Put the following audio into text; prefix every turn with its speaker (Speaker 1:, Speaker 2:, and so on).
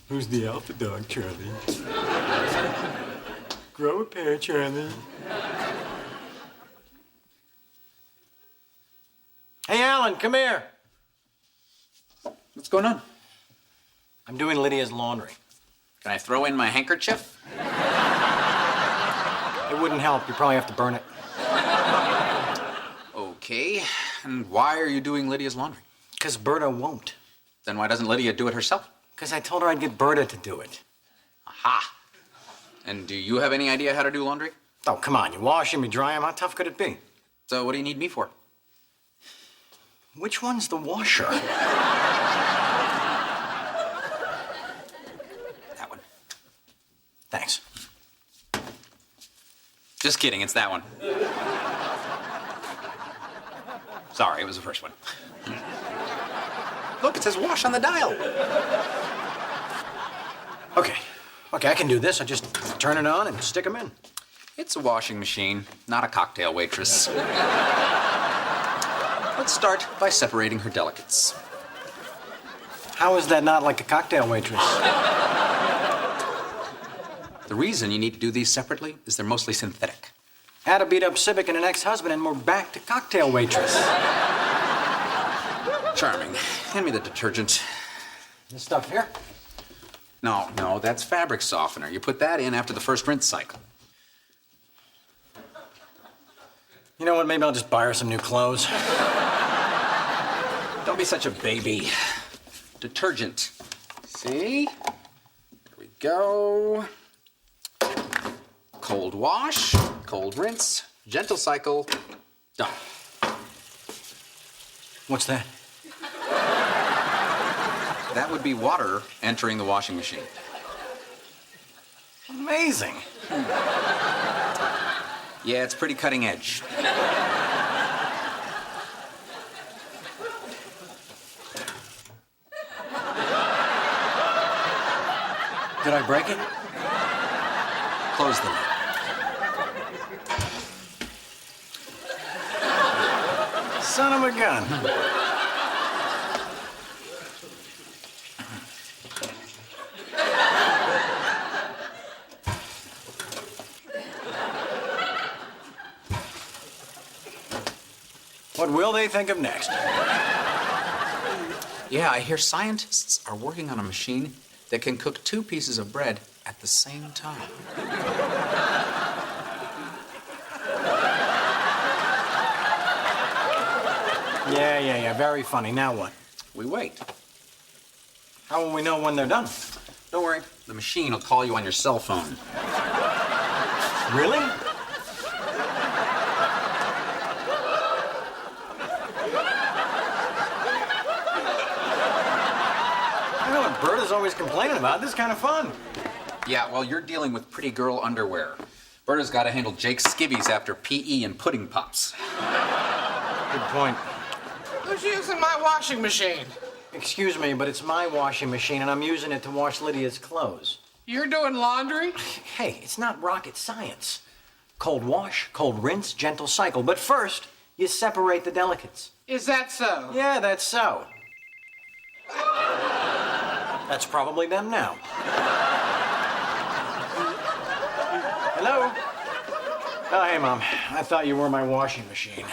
Speaker 1: Who's the alpha dog, Charlie? Grow a pair, Charlie. Hey, Alan, come here.
Speaker 2: What's going on?
Speaker 1: I'm doing Lydia's laundry.
Speaker 2: Can I throw in my handkerchief?
Speaker 1: It wouldn't help. You probably have to burn it.
Speaker 2: Okay. And why are you doing Lydia's laundry?
Speaker 1: Because Berta won't.
Speaker 2: Then why doesn't Lydia do it herself?
Speaker 1: Because I told her I'd get Berta to do it.
Speaker 2: Aha. And do you have any idea how to do laundry?
Speaker 1: Oh, come on. You wash them, you dry them. How tough could it be?
Speaker 2: So what do you need me for?
Speaker 1: Which one's the washer?
Speaker 2: That one.
Speaker 1: Thanks.
Speaker 2: Just kidding, it's that one. Sorry, it was the first one. Look, it says wash on the dial.
Speaker 1: Okay, I can do this. I just turn it on and stick them in.
Speaker 2: It's a washing machine, not a cocktail waitress. Let's start by separating her delicates.
Speaker 1: How is that not like a cocktail waitress?
Speaker 2: The reason you need to do these separately is they're mostly synthetic.
Speaker 1: Had a beat-up civic and an ex-husband, and we're back to cocktail waitress.
Speaker 2: Charming. Hand me the detergent.
Speaker 1: This stuff here?
Speaker 2: No, that's fabric softener. You put that in after the first rinse cycle.
Speaker 1: You know what? Maybe I'll just buy her some new clothes.
Speaker 2: Don't be such a baby. Detergent. See? There we go. Cold wash, cold rinse, gentle cycle, done.
Speaker 1: What's that?
Speaker 2: That would be water entering the washing machine.
Speaker 1: Amazing.
Speaker 2: Yeah, it's pretty cutting edge.
Speaker 1: Did I break it?
Speaker 2: Close the lid.
Speaker 1: Son of a gun. What will they think of next?
Speaker 2: Yeah, I hear scientists are working on a machine that can cook 2 pieces of bread at the same time.
Speaker 1: Yeah. Very funny. Now what?
Speaker 2: We wait.
Speaker 1: How will we know when they're done?
Speaker 2: Don't worry, the machine will call you on your cell phone.
Speaker 1: Really? I know what Berta's always complaining about. This is kind of fun.
Speaker 2: Yeah, well, you're dealing with pretty girl underwear. Berta's got to handle Jake's skivvies after PE and pudding pops.
Speaker 1: Good point.
Speaker 3: Who's using my washing machine?
Speaker 1: Excuse me, but it's my washing machine, and I'm using it to wash Lydia's clothes.
Speaker 3: You're doing laundry?
Speaker 1: Hey, it's not rocket science. Cold wash, cold rinse, gentle cycle. But first, you separate the delicates.
Speaker 3: Is that so?
Speaker 1: Yeah, that's so. That's probably them now. Hello? Oh, hey, Mom. I thought you were my washing machine.